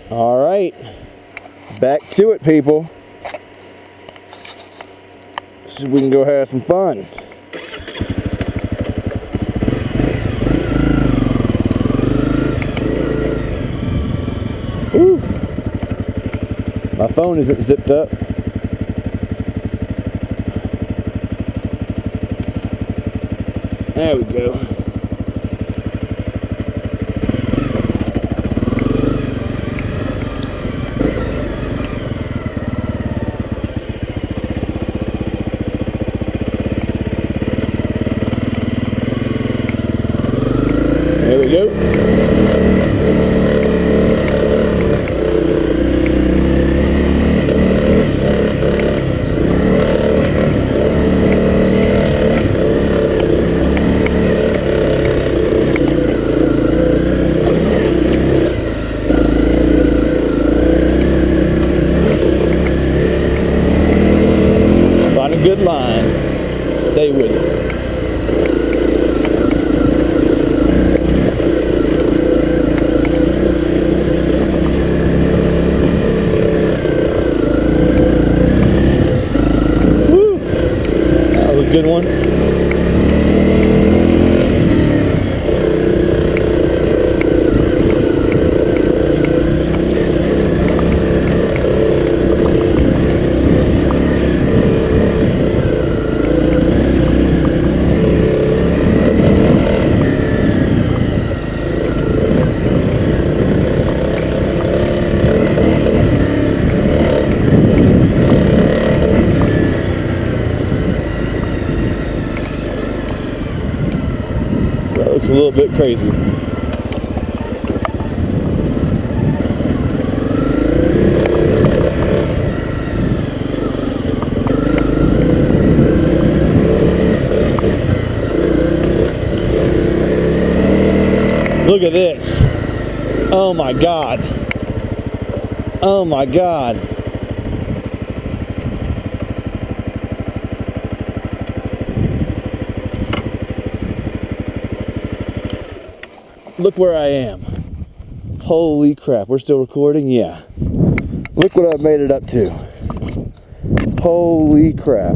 All right, back to it, people. So we can go have some fun. Woo. My phone isn't zipped up. There we go. There we go. Find a good line. Stay with it. Good one. That looks a little bit crazy. Look at this. Oh my God. Oh my God. Look where I am. Holy crap. We're still recording? Yeah. Look what I've made it up to. Holy crap.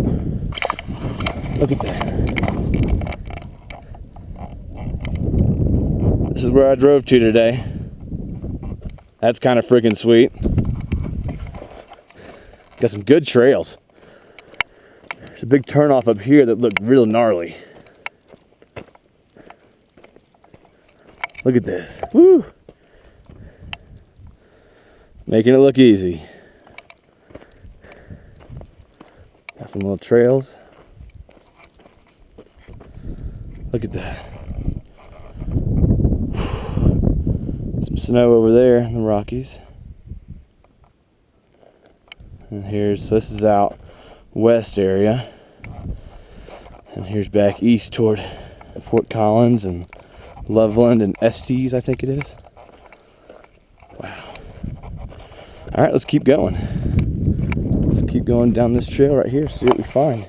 Look at that. This is where I drove to today. That's kind of freaking sweet. Got some good trails. There's a big turnoff up here that looked real gnarly. Look at this. Woo! Making it look easy. Got some little trails. Look at that. Some snow over there in the Rockies. And so this is out west area. And here's back east toward Fort Collins and Loveland and Estes, I think it is. Wow. All right, let's keep going. Let's keep going down this trail right here, see what we find.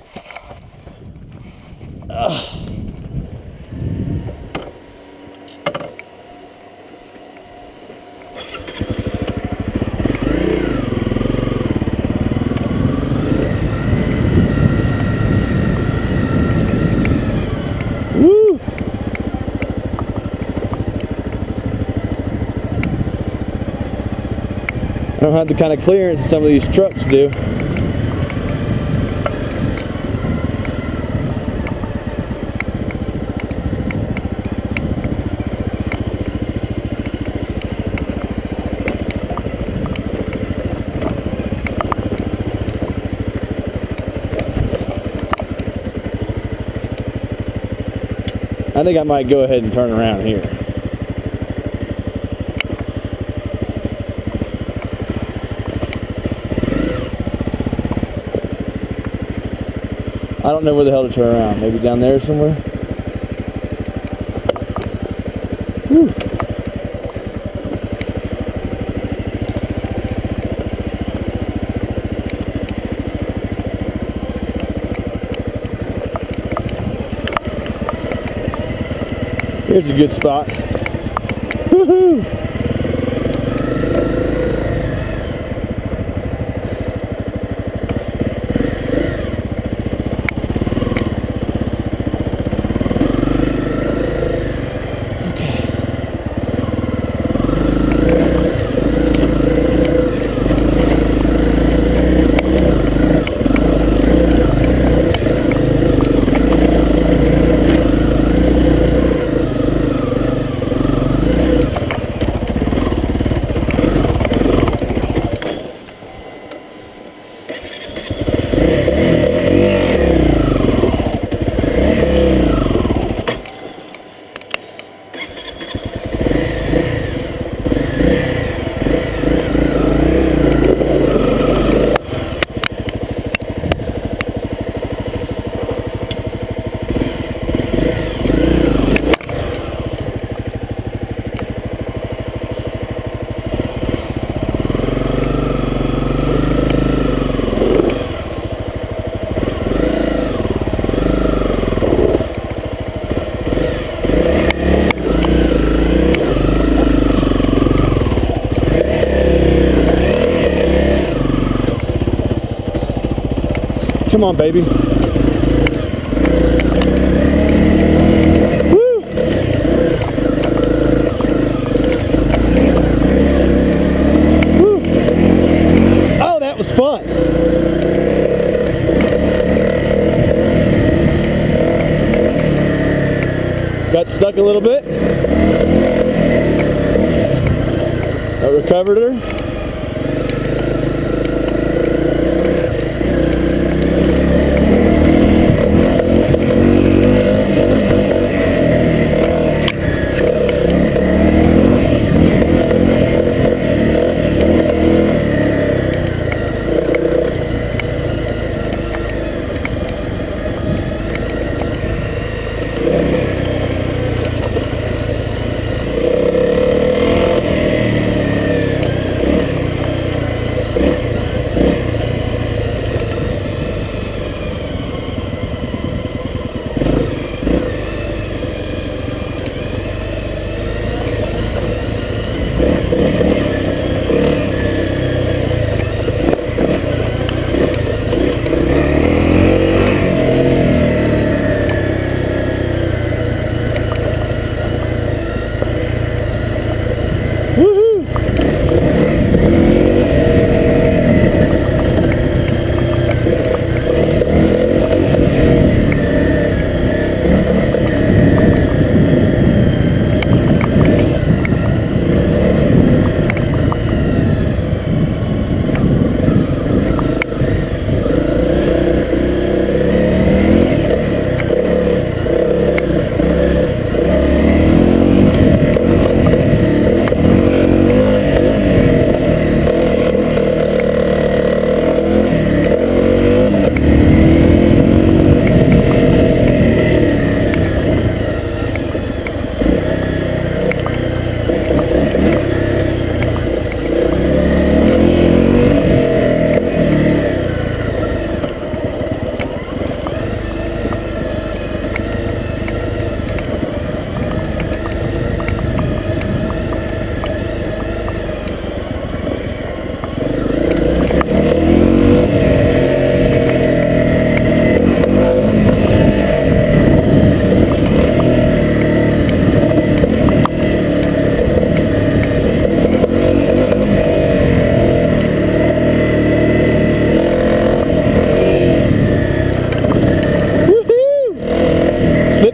Woo! I don't have the kind of clearance some of these trucks do. I think I might go ahead and turn around here. I don't know where the hell to turn around. Maybe down there somewhere? Whew. Here's a good spot. Woohoo! Come on, baby. Woo! Woo! Oh, that was fun. Got stuck a little bit. I recovered her.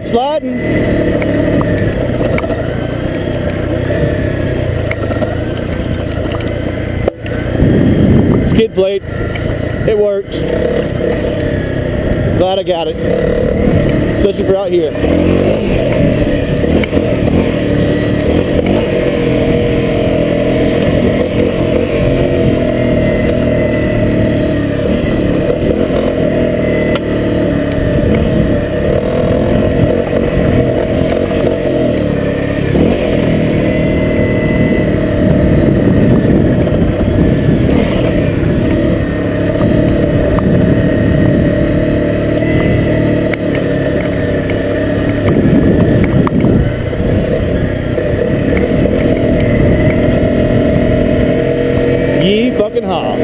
Sliding. Skid plate. It works. Glad I got it. Especially for out here. Fucking haul.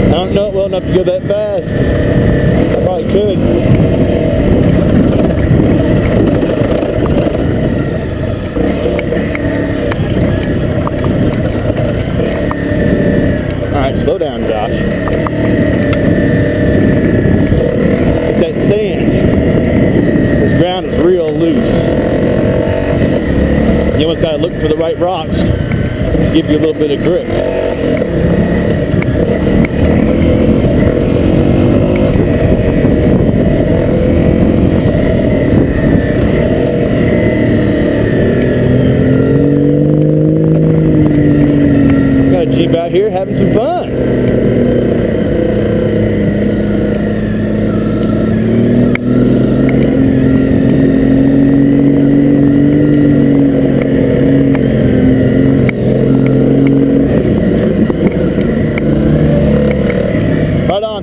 I don't know it well enough to go that fast. I probably could. Alright, slow down, Josh. It's that sand. This ground is real loose. You almost gotta look for the right rocks to give you a little bit of grip. Jeep out here having some fun.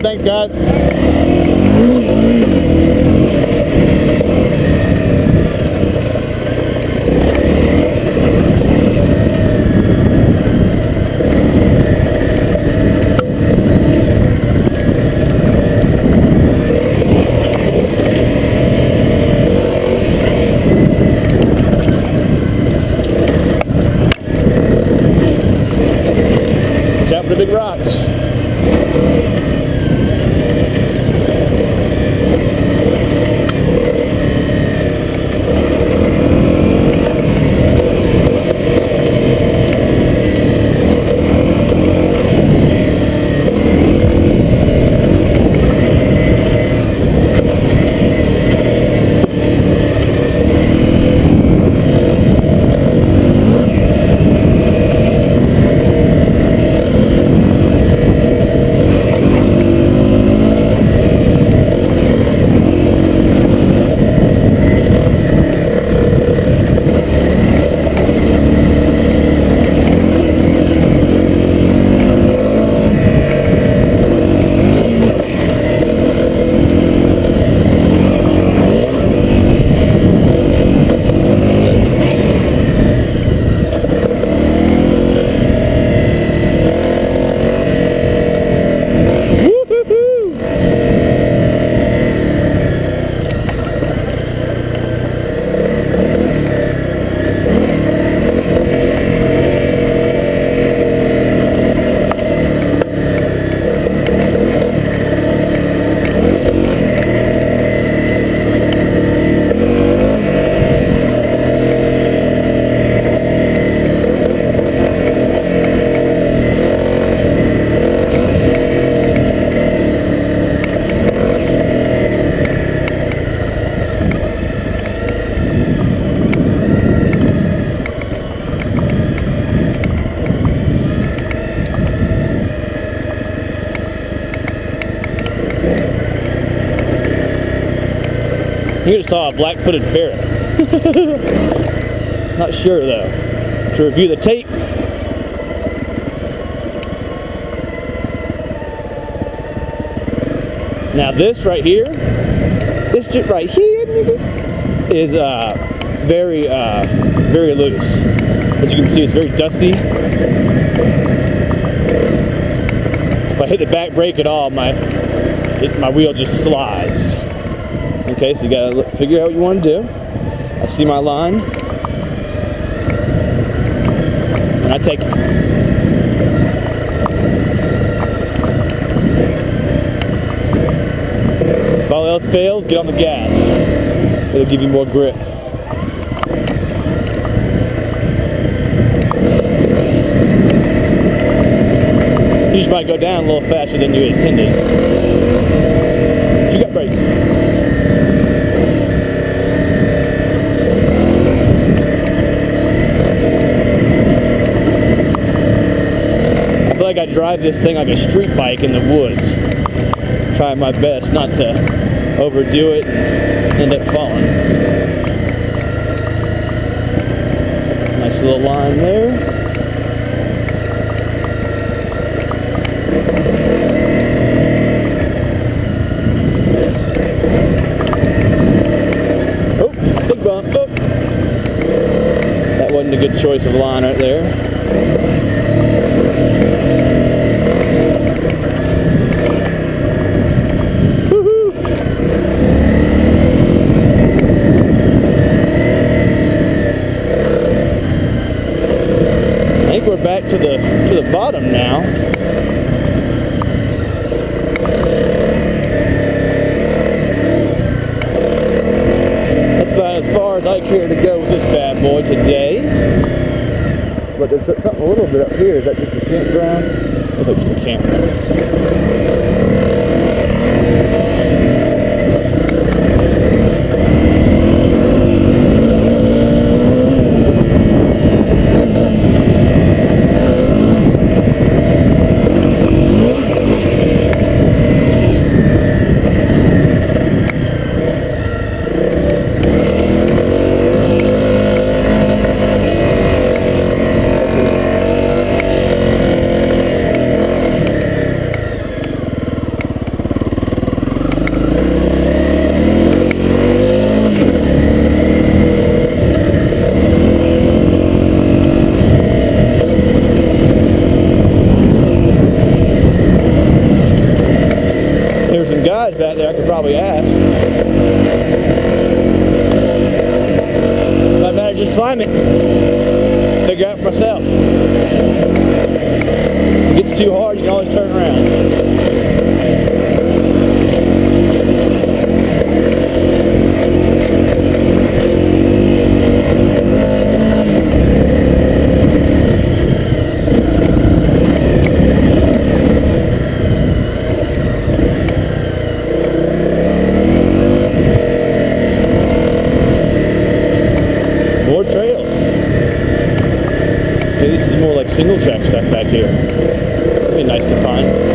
thanks guys. Watch out for the big rocks. You just saw a black-footed ferret. Not sure though. To review the tape. Now this right here, this shit right here, nigga, is very loose. As you can see, it's very dusty. If I hit the back brake at all, my wheel just slides. Okay, so you gotta figure out what you want to do. I see my line, and I take it. If all else fails, get on the gas. It'll give you more grip. You just might go down a little faster than you intended. But you got brake. I feel like I drive this thing like a street bike in the woods. Trying my best not to overdo it and end up falling. Nice little line there. Oh, big bump. Oh. That wasn't a good choice of line right there. We're back to the bottom now. That's about as far as I care to go with this bad boy today. But there's something a little bit up here. Is that just a campground? Looks like just a campground. guys back there I could probably ask. I better just climb it. Figure out for myself. If it gets too hard, you can always turn around. More trails. Okay, this is more like single track stuff back here. It'd be nice to find.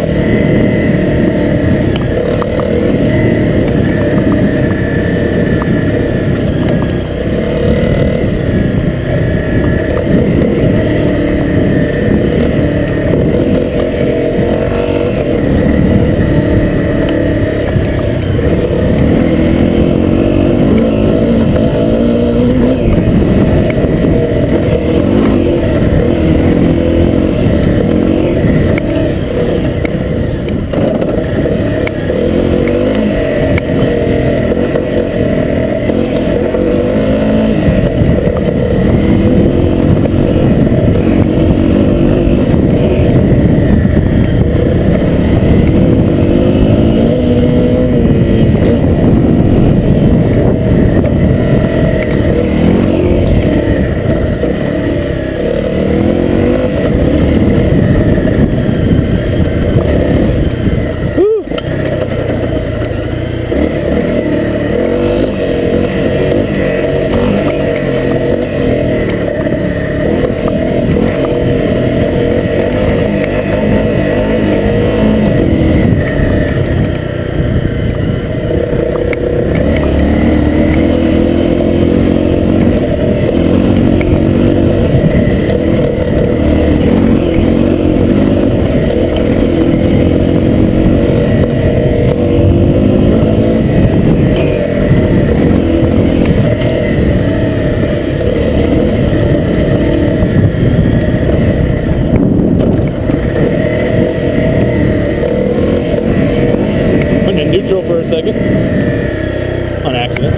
Neutral for a second on accident.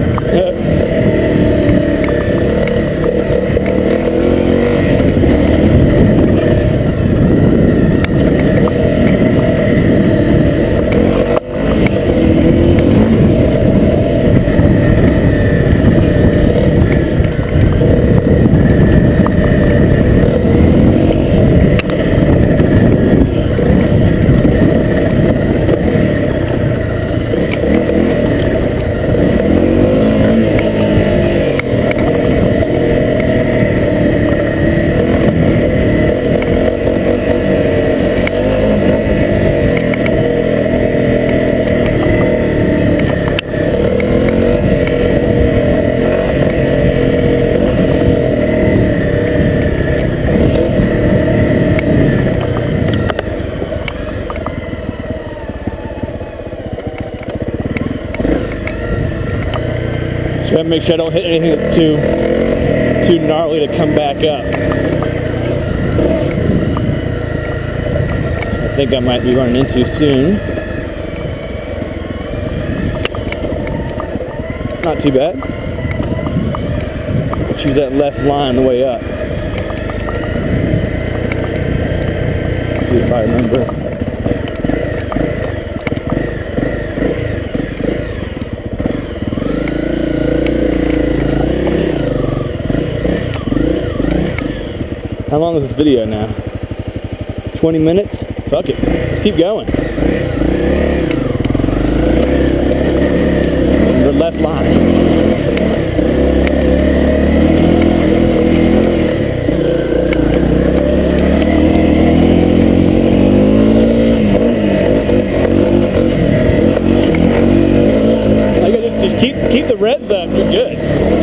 So I gotta make sure I don't hit anything that's too gnarly to come back up. I think I might be running into soon. Not too bad. Choose that left line on the way up. Let's see if I remember. How long is this video now? 20 minutes? Fuck it. Let's keep going. The left line. I gotta just keep the revs up. You're good.